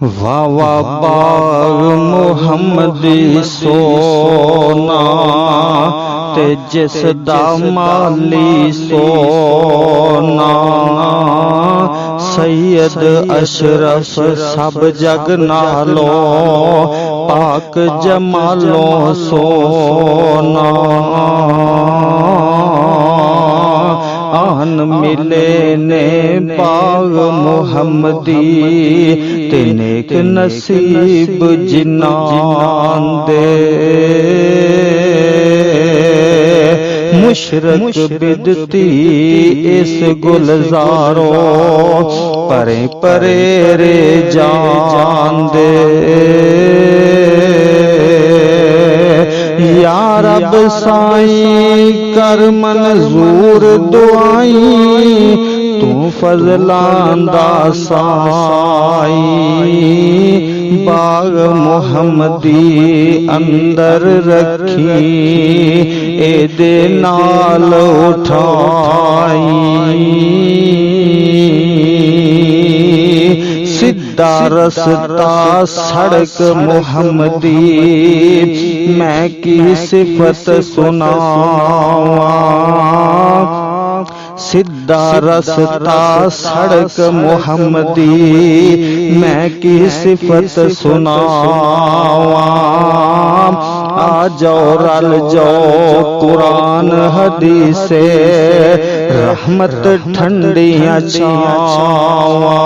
वाह वाह बाग मुहम्मदी सोना ते जिस दा माली सोना। सैयद अशरफ सब जग नालो पाक जमालो सोना। आन मिले ने बाग मुहम्मदी ते नेक नसीब जिन्नान दे। मुशरक बिदती इस गुलजारो परे परे रे जान दे। या रब साईं कर मंजूर दुआई तू फजलां दा साई। बाग मुहम्मदी अंदर रखी एदे नाल उठाई। सीधा रस्ता सड़क मुहम्मदी मैं की सिफत सुनावा। सीधा रस्ता सड़क मुहम्मदी मैं की सिफत सुनावा। आ जाओ रल जाओ कुरान हदीसे रहमत ठंडियां छावा।